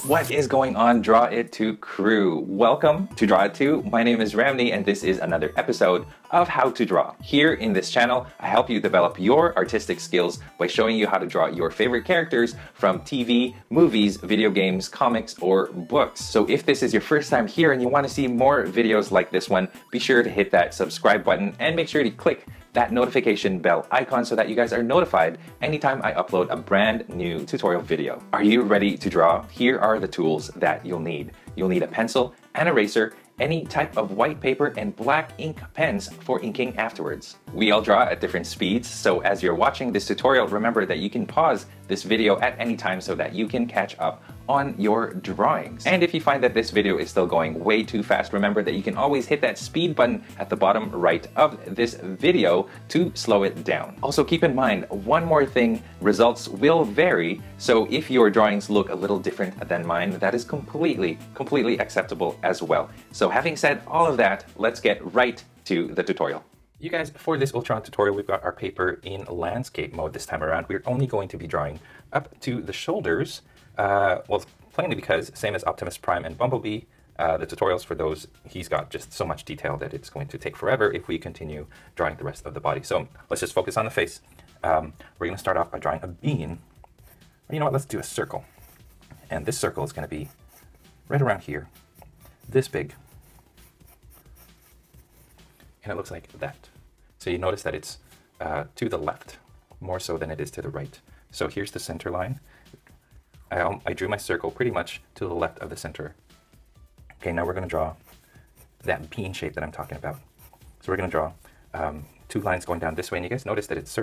What is going on, Draw It 2 crew? Welcome to Draw It 2. My name is Ramny and this is another episode of How to Draw. Here in this channel, I help you develop your artistic skills by showing you how to draw your favorite characters from TV, movies, video games, comics, or books. So if this is your first time here and you want to see more videos like this one, be sure to hit that subscribe button and make sure to click that notification bell icon so that you guys are notified anytime I upload a brand new tutorial video. Are you ready to draw? Here are the tools that you'll need. You'll need a pencil, an eraser, any type of white paper, and black ink pens for inking afterwards. We all draw at different speeds, so as you're watching this tutorial, remember that you can pause this video at any time so that you can catch up on your drawings. And if you find that this video is still going way too fast, remember that you can always hit that speed button at the bottom right of this video to slow it down. Also keep in mind, one more thing, results will vary, so if your drawings look a little different than mine, that is completely acceptable as well. So having said all of that, let's get right to the tutorial. You guys, for this Ultron tutorial, we've got our paper in landscape mode this time around. We're only going to be drawing up to the shoulders. Well, plainly because, same as Optimus Prime and Bumblebee, the tutorials for those, he's got just so much detail that it's going to take forever if we continue drawing the rest of the body. So let's just focus on the face. We're going to start off by drawing a bean. Or you know what, let's do a circle. And this circle is going to be right around here, this big. And it looks like that. So you notice that it's to the left, more so than it is to the right. So here's the center line. I drew my circle pretty much to the left of the center. Okay, now we're going to draw that bean shape that I'm talking about. So we're going to draw two lines going down this way, and you guys notice that it's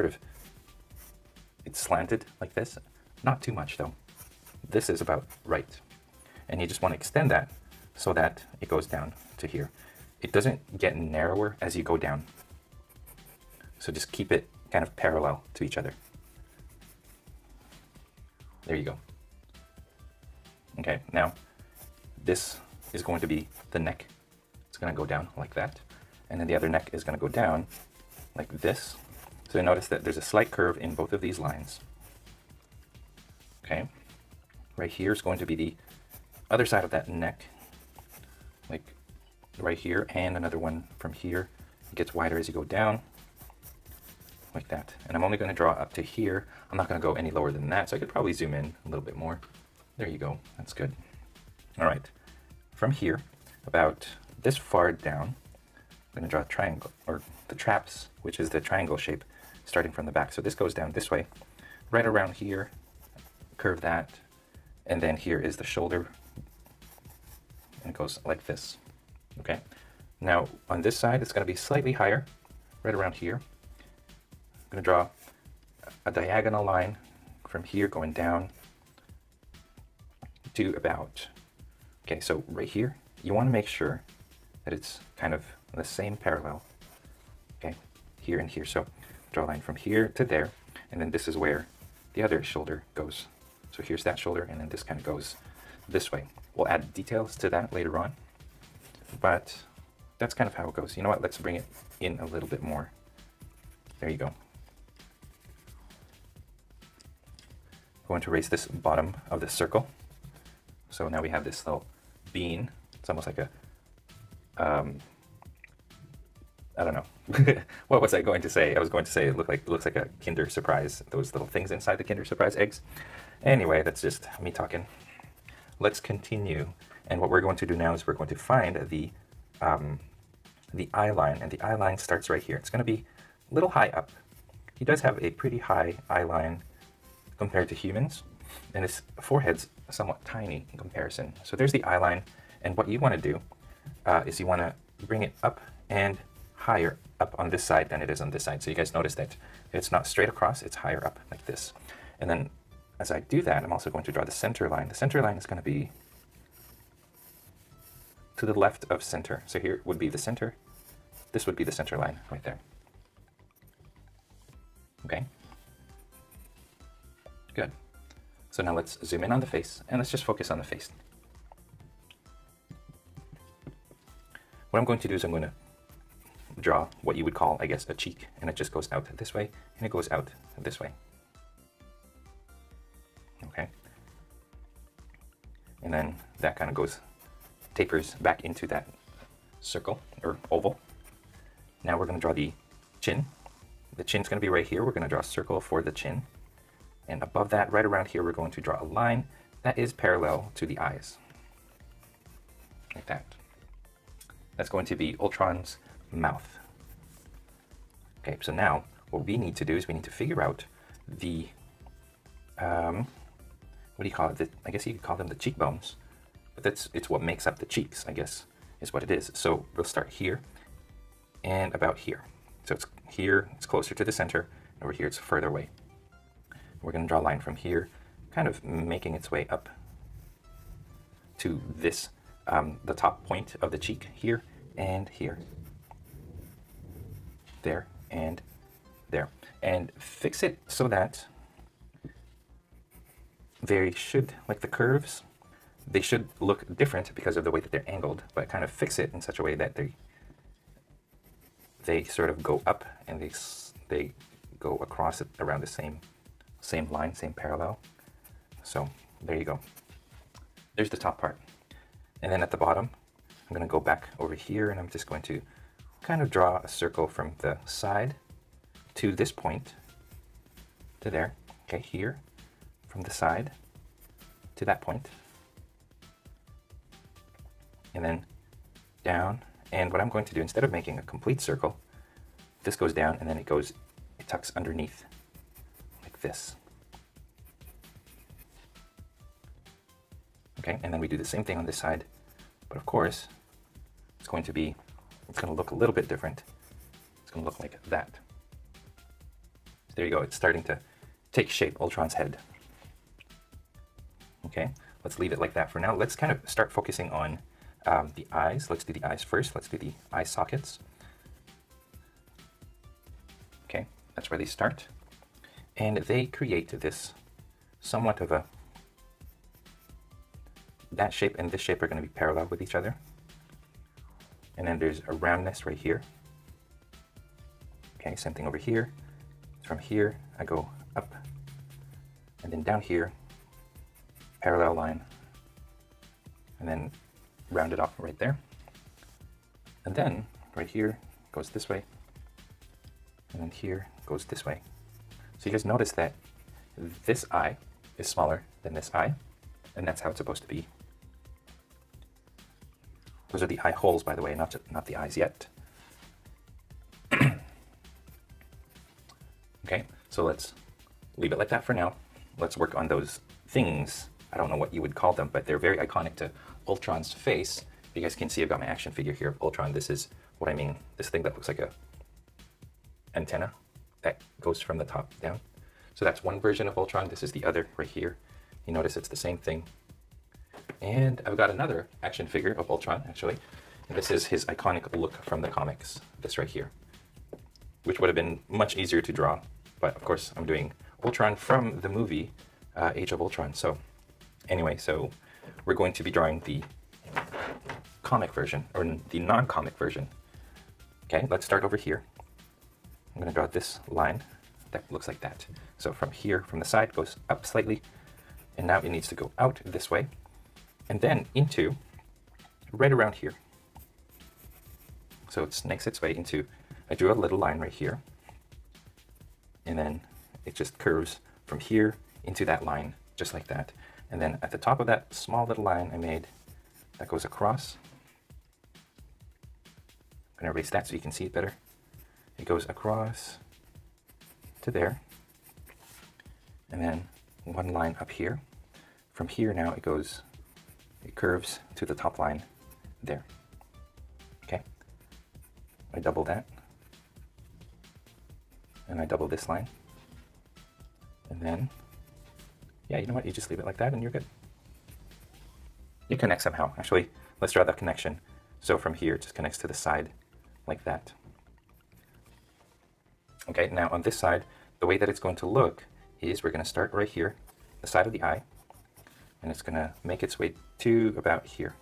it's slanted like this. Not too much though. This is about right. And you just want to extend that so that it goes down to here. It doesn't get narrower as you go down. So just keep it kind of parallel to each other. There you go. Okay, now this is going to be the neck. It's going to go down like that. And then the other neck is going to go down like this. So you notice that there's a slight curve in both of these lines. Okay, right here is going to be the other side of that neck, like right here, and another one from here. It gets wider as you go down, like that. And I'm only going to draw up to here. I'm not going to go any lower than that, so I could probably zoom in a little bit more. There you go. That's good. All right. From here, about this far down, I'm going to draw a triangle, or the traps, which is the triangle shape, starting from the back. So this goes down this way, right around here, curve that, and then here is the shoulder, and it goes like this. Okay. Now, on this side, it's going to be slightly higher, right around here. I'm going to draw a diagonal line from here going down to about, okay, so right here, you want to make sure that it's kind of the same parallel, okay, here and here. So draw a line from here to there, and then this is where the other shoulder goes. So here's that shoulder, and then this kind of goes this way. We'll add details to that later on, but that's kind of how it goes. You know what, let's bring it in a little bit more. There you go. I'm going to erase this bottom of the circle. So now we have this little bean. It's almost like a, I don't know. What was I going to say? I was going to say it looks like a Kinder Surprise, those little things inside the Kinder Surprise eggs. Anyway, that's just me talking. Let's continue. And what we're going to do now is we're going to find the eye line, and the eye line starts right here. It's going to be a little high up. He does have a pretty high eye line compared to humans, and his forehead's somewhat tiny in comparison. So there's the eye line, and what you want to do is you want to bring it up and higher up on this side than it is on this side. So you guys notice that it's not straight across, it's higher up like this. And then as I do that, I'm also going to draw the center line. The center line is going to be to the left of center. So here would be the center. This would be the center line right there. Okay. Good. So now let's zoom in on the face, and let's just focus on the face. What I'm going to do is I'm going to draw what you would call, I guess, a cheek, and it just goes out this way, and it goes out this way. Okay. and then that kind of goes, tapers back into that circle or oval. Now we're going to draw the chin. The chin's going to be right here. We're going to draw a circle for the chin. And above that, right around here, we're going to draw a line that is parallel to the eyes. Like that. That's going to be Ultron's mouth. Okay, so now what we need to do is we need to figure out the, what do you call it? I guess you could call them the cheekbones, but it's what makes up the cheeks, I guess, is what it is. So we'll start here and about here. So it's here, it's closer to the center, and over here it's further away. We're going to draw a line from here, kind of making its way up to this, the top point of the cheek here and here. There and there. And fix it so that they should, like the curves, they should look different because of the way that they're angled, but kind of fix it in such a way that they sort of go up and they go across it around the same line, same parallel. So there you go. There's the top part. And then at the bottom, I'm going to go back over here and I'm just going to kind of draw a circle from the side to this point, to there. Okay, here, from the side to that point. And then down. And what I'm going to do, instead of making a complete circle, this goes down and then it tucks underneath like this. Okay, and then we do the same thing on this side, but of course, it's going to look a little bit different. It's going to look like that. There you go, it's starting to take shape, Ultron's head. Okay, let's leave it like that for now. Let's kind of start focusing on the eyes. Let's do the eyes first. Let's do the eye sockets. Okay, that's where they start. And they create this somewhat of that shape and this shape are going to be parallel with each other. And then there's a roundness right here. Okay, same thing over here. From here, I go up. And then down here, parallel line. And then round it off right there. And then right here goes this way. And then here goes this way. So you guys notice that this eye is smaller than this eye. And that's how it's supposed to be. Those are the eye holes, by the way, not the eyes yet. Okay, so let's leave it like that for now. Let's work on those things. I don't know what you would call them, but they're very iconic to Ultron's face. You guys can see I've got my action figure here of Ultron. This is what I mean. This thing that looks like a antenna that goes from the top down. So that's one version of Ultron. This is the other right here. You notice it's the same thing. And I've got another action figure of Ultron, actually. And this is his iconic look from the comics, this right here, which would have been much easier to draw. But of course, I'm doing Ultron from the movie Age of Ultron. So anyway, so we're going to be drawing the comic version, or the non-comic version. Okay, let's start over here. I'm going to draw this line that looks like that. So from here, from the side, goes up slightly, and now it needs to go out this way, and then into right around here. So it makes its way into, I drew a little line right here, and then it just curves from here into that line, just like that. And then at the top of that small little line I made, that goes across. I'm going to erase that so you can see it better. It goes across to there, and then one line up here. From here now it curves to the top line there. Okay, I double that, and I double this line, and then, yeah, you know what, you just leave it like that and you're good. You connect somehow. Actually, let's draw that connection. So from here it just connects to the side like that. Okay, now on this side, the way that it's going to look is we're going to start right here, the side of the eye, and it's going to make its way to about here.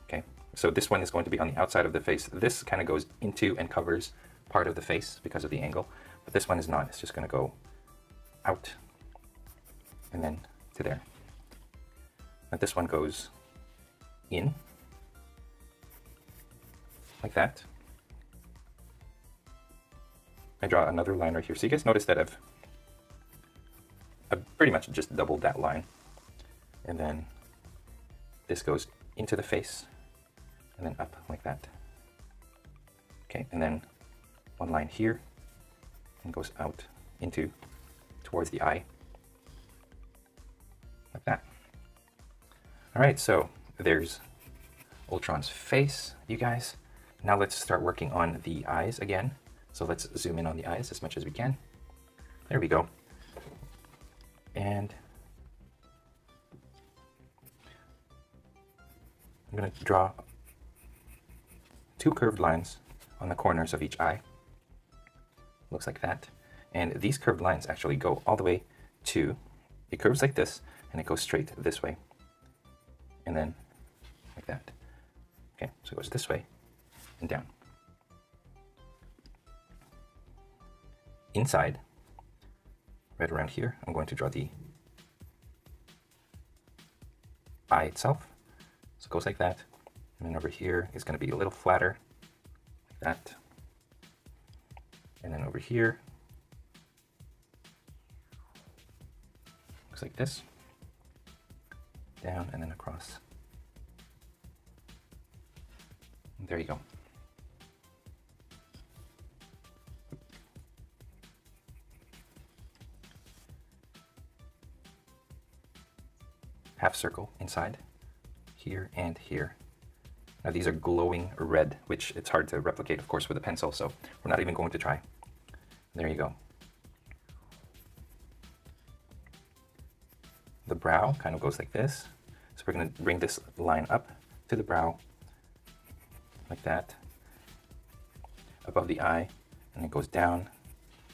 Okay, so this one is going to be on the outside of the face. This kind of goes into and covers part of the face because of the angle, but this one is not. It's just going to go out and then to there. Now this one goes in, like that. I draw another line right here. So you guys notice that I've pretty much just doubled that line. And then this goes into the face and then up like that. Okay, and then one line here and goes out into towards the eye, like that. All right, so there's Ultron's face, you guys. Now let's start working on the eyes again. So let's zoom in on the eyes as much as we can. There we go. And I'm going to draw 2 curved lines on the corners of each eye. Looks like that. And these curved lines actually go all the way to, it curves like this, and it goes straight this way. And then like that. Okay, so it goes this way and down. Inside, right around here, I'm going to draw the eye itself. So it goes like that. And then over here is going to be a little flatter, like that. And then over here, looks like this. Down and then across. And there you go. Half circle inside, here and here. Now these are glowing red, which it's hard to replicate, of course, with a pencil, so we're not even going to try. There you go. The brow kind of goes like this. So we're going to bring this line up to the brow, like that, above the eye, and it goes down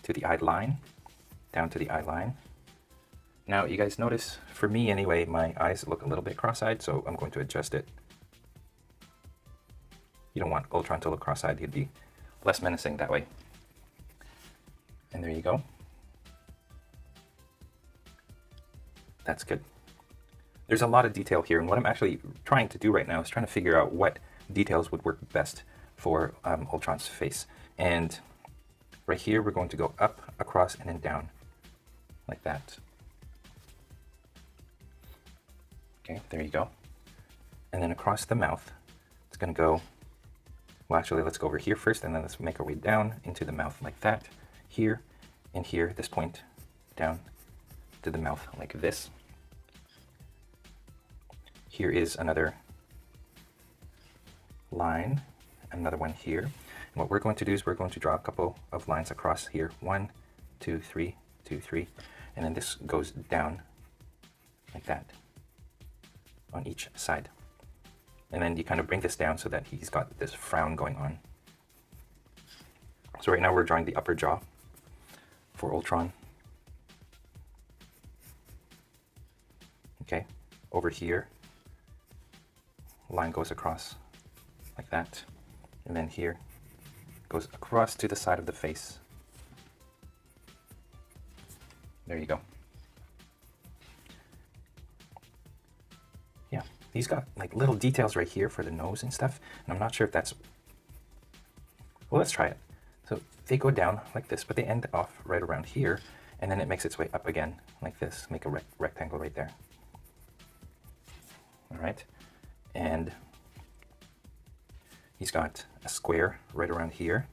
to the eye line, down to the eye line. Now you guys notice, for me anyway, my eyes look a little bit cross-eyed, so I'm going to adjust it. You don't want Ultron to look cross-eyed, he'd be less menacing that way. And there you go. That's good. There's a lot of detail here, and what I'm actually trying to do right now is trying to figure out what details would work best for Ultron's face. And right here, we're going to go up, across, and then down, like that. Okay, there you go. And then across the mouth, it's going to go, well, actually, let's go over here first, and then let's make our way down into the mouth like that. Here and here, this point down to the mouth like this. Here is another line, another one here. And what we're going to do is we're going to draw a couple of lines across here. 1, 2, 3, 2, 3. And then this goes down like that on each side. And then you kind of bring this down so that he's got this frown going on. So right now we're drawing the upper jaw for Ultron. Okay, over here, line goes across like that. And then here, goes across to the side of the face. There you go. Yeah, he's got like little details right here for the nose and stuff. And I'm not sure if that's, well, let's try it. So they go down like this, but they end off right around here. And then it makes its way up again like this, make a rectangle right there. All right, and he's got a square right around here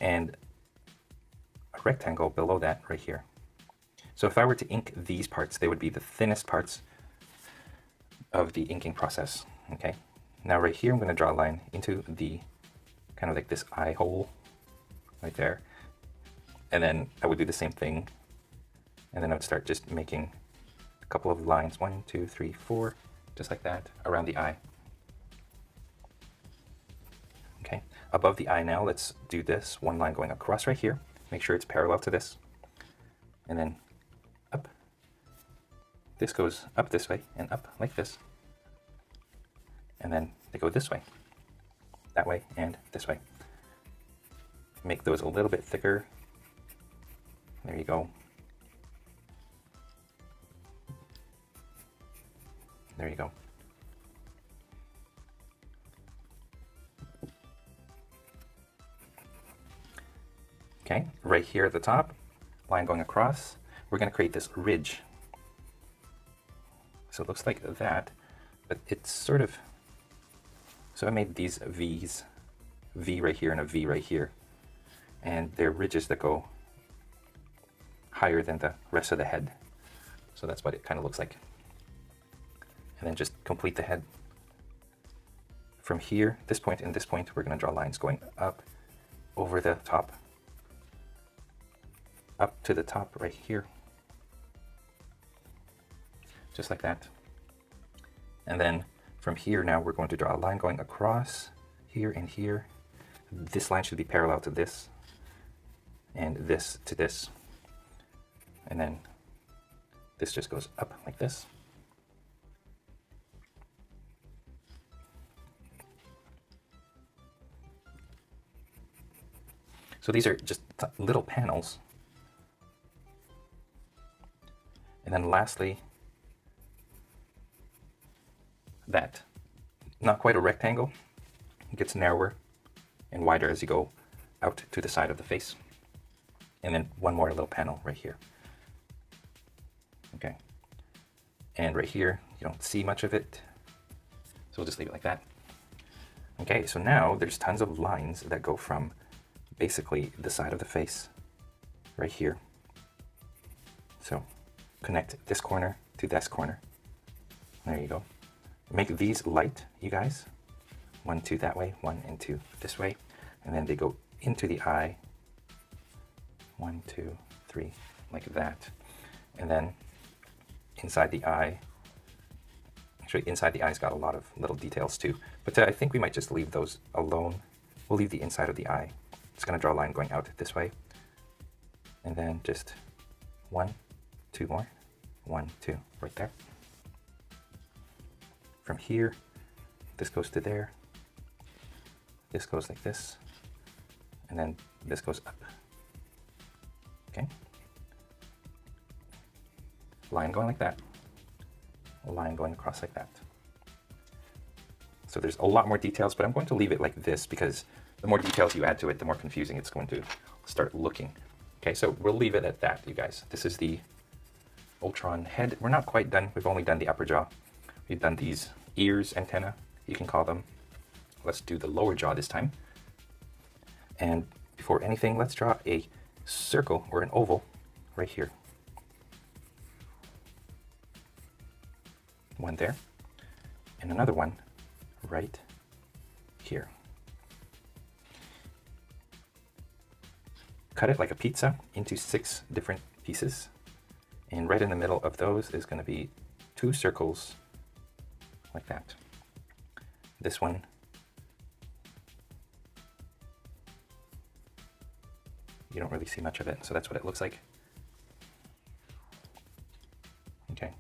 and a rectangle below that right here. So if I were to ink these parts, they would be the thinnest parts of the inking process. Okay, now right here I'm going to draw a line into the kind of like this eye hole right there, and then I would do the same thing, and then I would start just making a couple of lines, 1, 2, 3, 4, just like that, around the eye. Okay, above the eye now, let's do this one line going across right here. Make sure it's parallel to this, and then up. This goes up this way and up like this, and then they go this way, that way, and this way. Make those a little bit thicker. There you go. There you go. Okay, right here at the top, line going across, we're going to create this ridge. So it looks like that, but it's sort of, so I made these V's, V right here and a V right here, and they're ridges that go higher than the rest of the head. So that's what it kind of looks like. And then just complete the head. From here, this point and this point, we're going to draw lines going up over the top, up to the top right here, just like that. And then from here now we're going to draw a line going across here and here. This line should be parallel to this, and this to this, and then this just goes up like this. So these are just little panels. And then lastly, that, not quite a rectangle, it gets narrower and wider as you go out to the side of the face. And then one more little panel right here. Okay. And right here, you don't see much of it, so we'll just leave it like that. Okay, so now there's tons of lines that go from basically the side of the face right here. So connect this corner to this corner. There you go. Make these light, you guys. 1, 2 that way, 1 and 2 this way. And then they go into the eye. 1, 2, 3, like that. And then inside the eye, actually inside the eye's got a lot of little details too. But I think we might just leave those alone. We'll leave the inside of the eye. It's going to draw a line going out this way. And then just 1, 2 more. 1, 2, right there. From here, this goes to there. This goes like this. And then this goes up. Okay. Line going like that. A line going across like that. So there's a lot more details, but I'm going to leave it like this because the more details you add to it, the more confusing it's going to start looking. Okay, so we'll leave it at that, you guys. This is the Ultron head. We're not quite done. We've only done the upper jaw. We've done these ears, antenna, you can call them. Let's do the lower jaw this time. And before anything, let's draw a circle or an oval right here. One there, and another one right here. Cut it like a pizza into 6 different pieces. And right in the middle of those is going to be 2 circles like that. This one, you don't really see much of it, so that's what it looks like. Okay,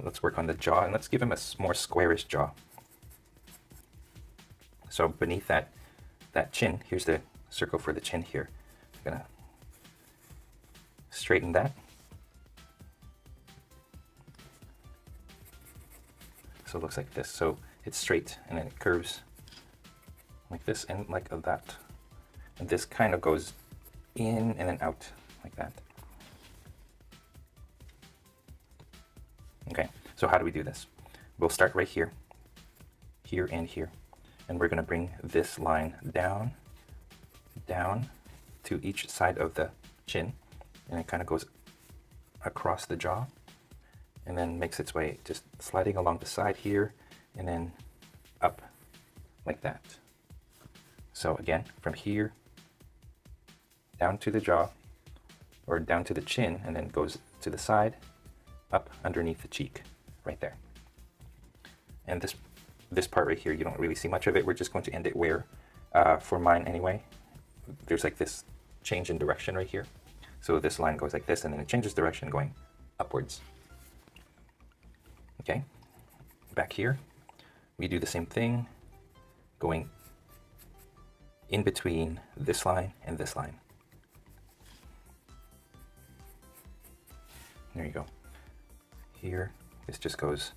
let's work on the jaw, and let's give him a more squarish jaw. So beneath that chin, here's the circle for the chin here. I'm gonna straighten that. So it looks like this. So it's straight and then it curves like this and like that. And this kind of goes in and then out like that. Okay, so how do we do this? We'll start right here, here and here. And we're gonna bring this line down, down to each side of the chin. And it kind of goes across the jaw. And then makes its way just sliding along the side here and then up like that. So again, from here down to the jaw or down to the chin, and then goes to the side, up underneath the cheek right there. And this part right here, you don't really see much of it. We're just going to end it where, for mine anyway, there's like this change in direction right here. So this line goes like this and then it changes direction going upwards. Okay, back here, we do the same thing, going in between this line and this line. There you go. Here, this just goes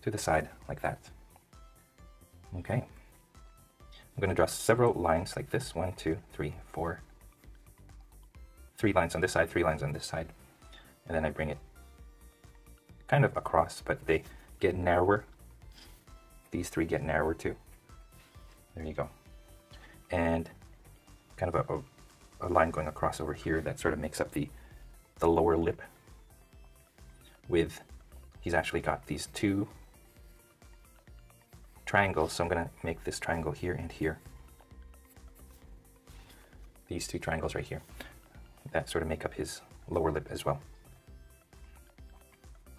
to the side like that. Okay. I'm going to draw several lines like this. 1, 2, 3, 4. 3 lines on this side, 3 lines on this side. And then I bring it kind of across, but they get narrower. These 3 get narrower too. There you go. And kind of a line going across over here that sort of makes up the lower lip. With, he's actually got these 2 triangles, so I'm going to make this triangle here and here. These 2 triangles right here. That sort of make up his lower lip as well.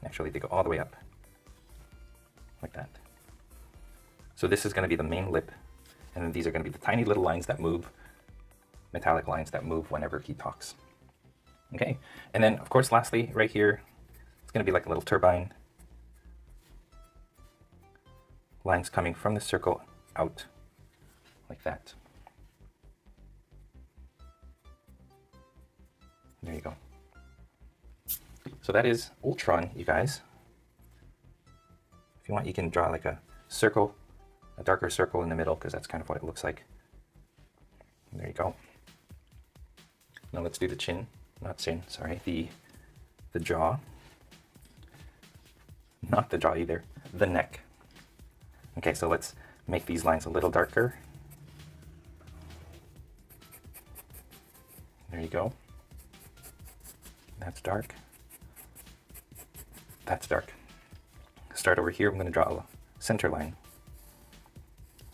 Actually, they go all the way up, like that. So this is going to be the main lip, and then these are going to be the tiny little lines that move, metallic lines that move whenever he talks. Okay, and then of course lastly, right here, it's going to be like a little turbine. Lines coming from the circle out, like that. There you go. So that is Ultron, you guys. If you want, you can draw like a circle, a darker circle in the middle, because that's kind of what it looks like. There you go. Now let's do the chin, not chin, sorry, the jaw. Not the jaw either, the neck. Okay, so let's make these lines a little darker. There you go. That's dark. That's dark. Start over here, I'm going to draw a center line.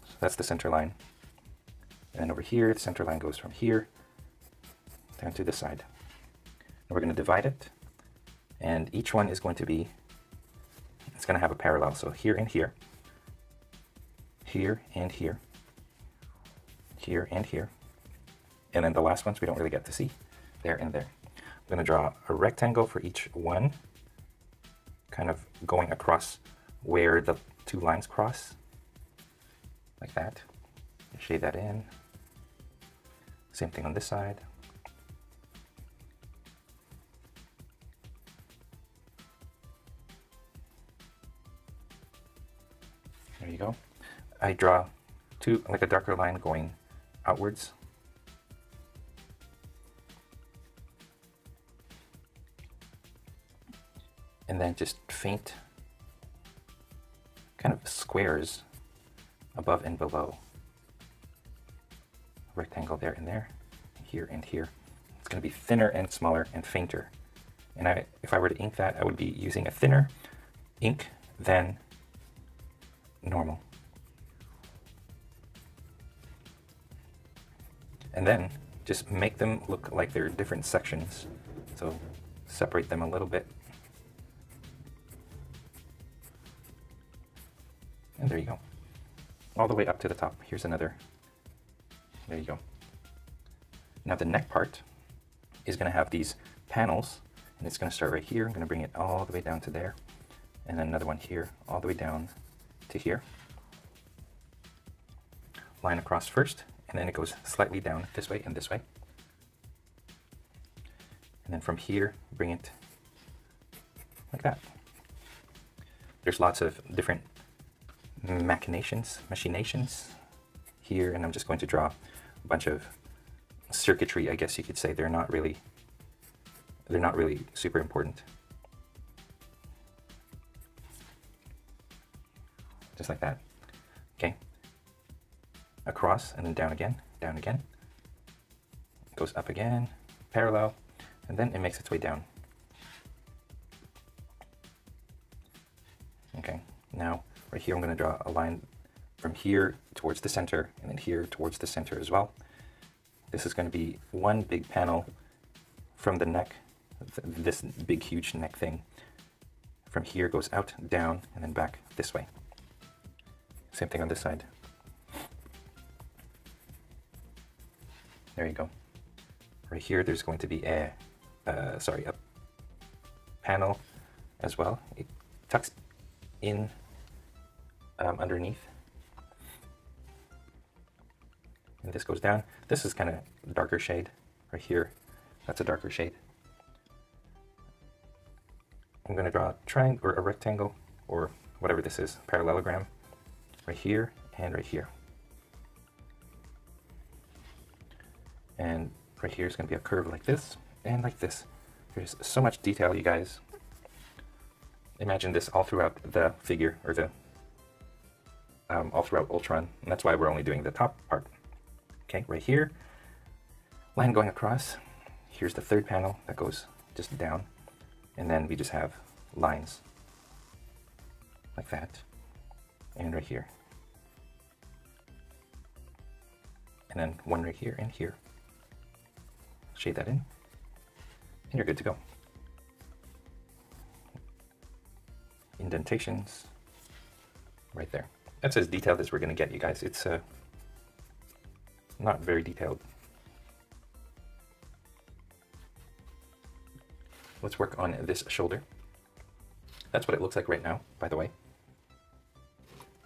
So that's the center line. And then over here, the center line goes from here down to the side. And we're going to divide it. And each one is going to be, it's going to have a parallel. So here and here. Here and here. Here and here. And then the last ones we don't really get to see. There and there. I'm going to draw a rectangle for each one, kind of going across where the 2 lines cross, like that. Shade that in. Same thing on this side. There you go. I draw 2, like a darker line going outwards. And then just faint kind of squares above and below. Rectangle there and there, here and here. It's going to be thinner and smaller and fainter. And if I were to ink that, I would be using a thinner ink than normal. And then just make them look like they're different sections. So separate them a little bit. And there you go. All the way up to the top. Here's another. There you go. Now the neck part is going to have these panels, and it's going to start right here. I'm going to bring it all the way down to there. And then another one here, all the way down to here. Line across first, and then it goes slightly down this way and this way. And then from here, bring it like that. There's lots of different machinations here, and I'm just going to draw a bunch of circuitry, I guess you could say. They're not really super important. Just like that. Okay. Across and then down again, down again. It goes up again, parallel, and then it makes its way down. Okay, now right here I'm going to draw a line from here towards the center and then here towards the center as well. This is going to be one big panel from the neck, this big huge neck thing. From here goes out, down, and then back this way. Same thing on this side. There you go. Right here there's going to be a panel as well. It tucks in underneath. And this goes down. This is kind of darker shade right here. That's a darker shade. I'm going to draw a triangle or a rectangle or whatever this is, parallelogram, right here and right here. And right here is going to be a curve like this and like this. There's so much detail, you guys. Imagine this all throughout the figure, or the all throughout Ultron, and that's why we're only doing the top part. Okay, right here, line going across. Here's the third panel that goes just down, and then we just have lines like that, and right here, and then one right here and here. Shade that in, and you're good to go. Indentations right there. That's as detailed as we're going to get, you guys. It's not very detailed. Let's work on this shoulder. That's what it looks like right now, by the way.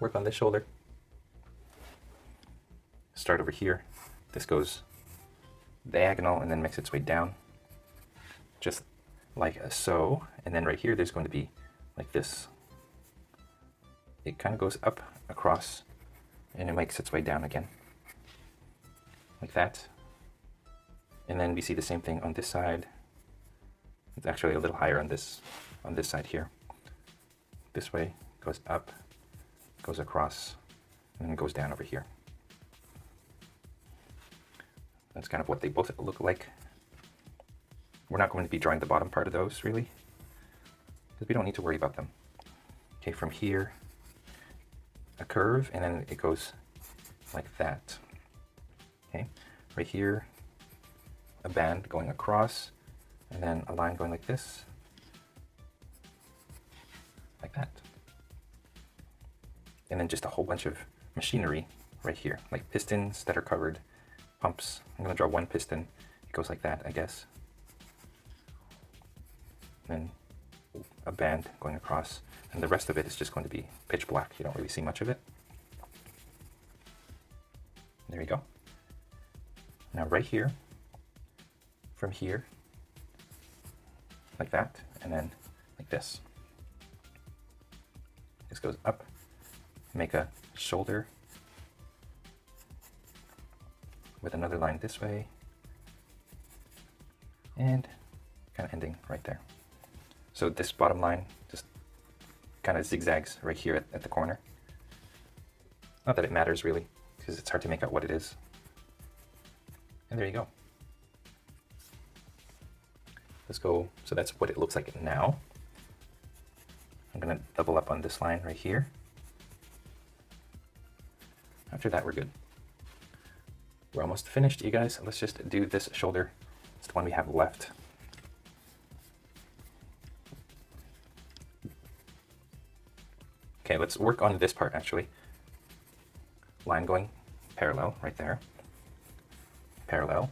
Work on this shoulder. Start over here. This goes diagonal and then makes its way down, just like so. And then right here, there's going to be like this. It kind of goes up across and it makes its way down again, like that. And then we see the same thing on this side. It's actually a little higher on this side here. This way, goes up, goes across, and then goes down over here. That's kind of what they both look like. We're not going to be drawing the bottom part of those, really, because we don't need to worry about them. Okay, from here, a curve, and then it goes like that. Okay, right here, a band going across, and then a line going like this, like that. And then just a whole bunch of machinery right here, like pistons that are covered, pumps. I'm going to draw one piston. It goes like that, I guess. Then a band going across, and the rest of it is just going to be pitch black. You don't really see much of it. There you go. Now right here, from here, like that, and then like this. This goes up, make a shoulder with another line this way, and kind of ending right there. So this bottom line just kind of zigzags right here at the corner. Not that it matters really, because it's hard to make out what it is. And there you go. Let's go, so that's what it looks like now. I'm gonna double up on this line right here. After that, we're good. We're almost finished, you guys. Let's just do this shoulder. It's the one we have left. Okay, let's work on this part actually. Line going parallel right there. Parallel.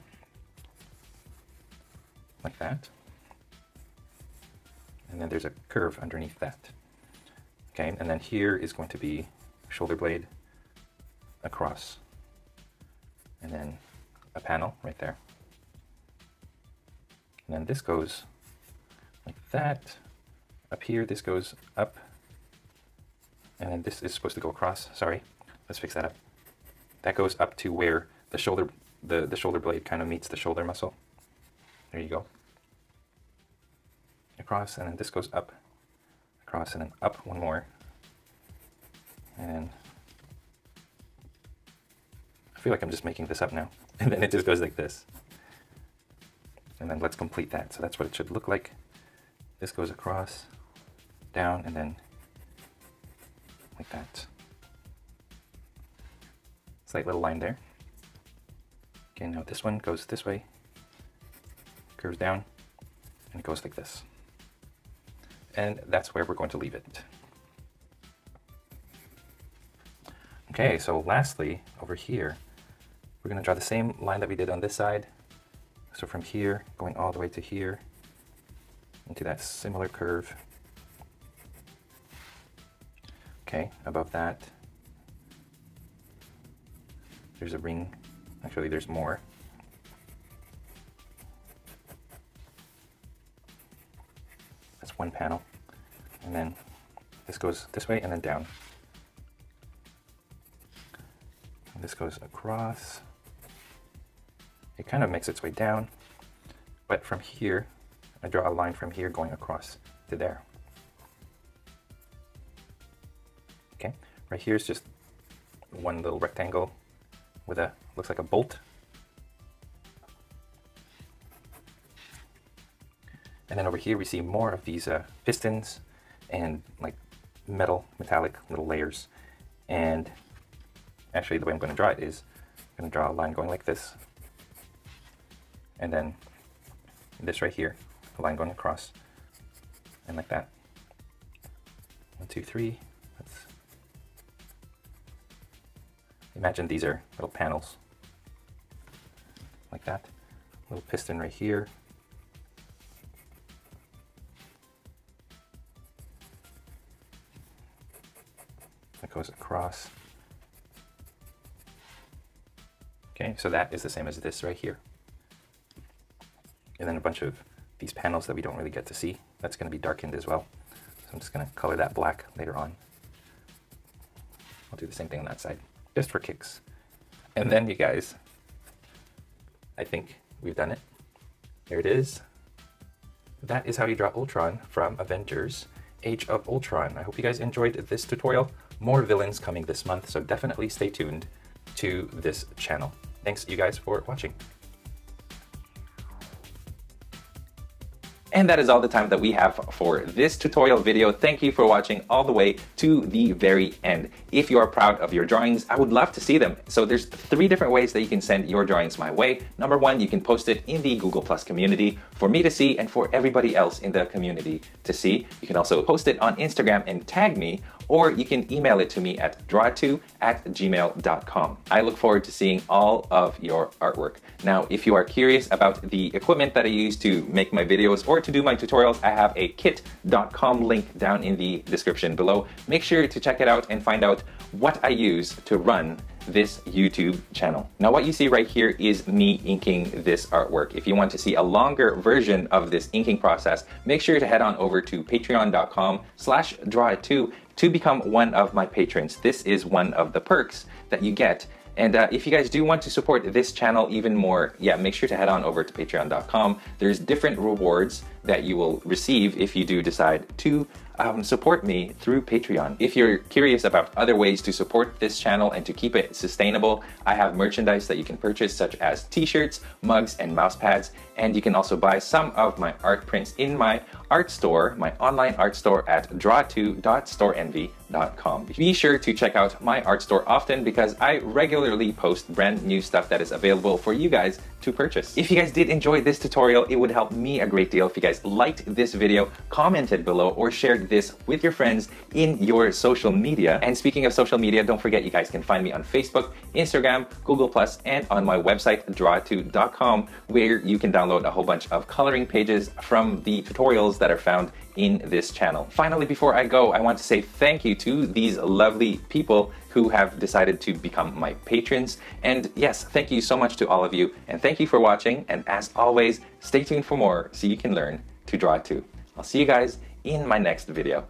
Like that. And then there's a curve underneath that. Okay, and then here is going to be shoulder blade across. And then a panel right there. And then this goes like that. Up here, this goes up. And then this is supposed to go across. Sorry, let's fix that up. That goes up to where the shoulder blade kind of meets the shoulder muscle. There you go. Across, and then this goes up, across, and then up one more. And I feel like I'm just making this up now. And then it just goes like this. And then let's complete that. So that's what it should look like. This goes across, down, and then like that. Slight little line there. Okay, now this one goes this way, curves down, and it goes like this. And that's where we're going to leave it. Okay, so lastly, over here, we're going to draw the same line that we did on this side. So from here, going all the way to here, into that similar curve. Okay, above that, there's a ring. Actually, there's more. That's one panel. And then This goes this way and then down. And this goes across. It kind of makes its way down, but from here, I draw a line from here going across to there. Okay, right here is just one little rectangle with a, looks like a bolt. And then over here we see more of these pistons and like metallic little layers. And actually the way I'm going to draw it is I'm going to draw a line going like this. And then this right here, a line going across, and like that. 1, 2, 3. Imagine these are little panels, like that. Little piston right here. That goes across. Okay, so that is the same as this right here. And then a bunch of these panels that we don't really get to see. That's going to be darkened as well. So I'm just going to color that black later on. I'll do the same thing on that side, just for kicks. And then you guys, I think we've done it. There it is. That is how you draw Ultron from Avengers Age of Ultron. I hope you guys enjoyed this tutorial. More villains coming this month, so definitely stay tuned to this channel. Thanks you guys for watching. And that is all the time that we have for this tutorial video. Thank you for watching all the way to the very end. If you are proud of your drawings, I would love to see them. So there's 3 different ways that you can send your drawings my way. Number 1, you can post it in the Google Plus community for me to see and for everybody else in the community to see. You can also post it on Instagram and tag me, or you can email it to me at draw2@gmail.com. I look forward to seeing all of your artwork. Now, if you are curious about the equipment that I use to make my videos or to do my tutorials, I have a kit.com link down in the description below. Make sure to check it out and find out what I use to run this YouTube channel. Now what you see right here is me inking this artwork. If you want to see a longer version of this inking process, make sure to head on over to patreon.com/drawit2 to become one of my patrons. This is one of the perks that you get. And if you guys do want to support this channel even more, yeah, make sure to head on over to patreon.com. There's different rewards that you will receive if you do decide to support me through Patreon. If you're curious about other ways to support this channel and to keep it sustainable, I have merchandise that you can purchase, such as t-shirts, mugs, and mouse pads. And you can also buy some of my art prints in my art store, my online art store at draw2.storeenvy.com. Be sure to check out my art store often because I regularly post brand new stuff that is available for you guys to purchase. If you guys did enjoy this tutorial, it would help me a great deal if you guys liked this video, commented below, or shared this with your friends in your social media. And speaking of social media, don't forget you guys can find me on Facebook, Instagram, Google+, and on my website, draw2.com, where you can download a whole bunch of coloring pages from the tutorials that are found in this channel. Finally, before I go, I want to say thank you to these lovely people who have decided to become my patrons. And yes, thank you so much to all of you. And thank you for watching. And as always, stay tuned for more so you can learn to draw too. I'll see you guys in my next video.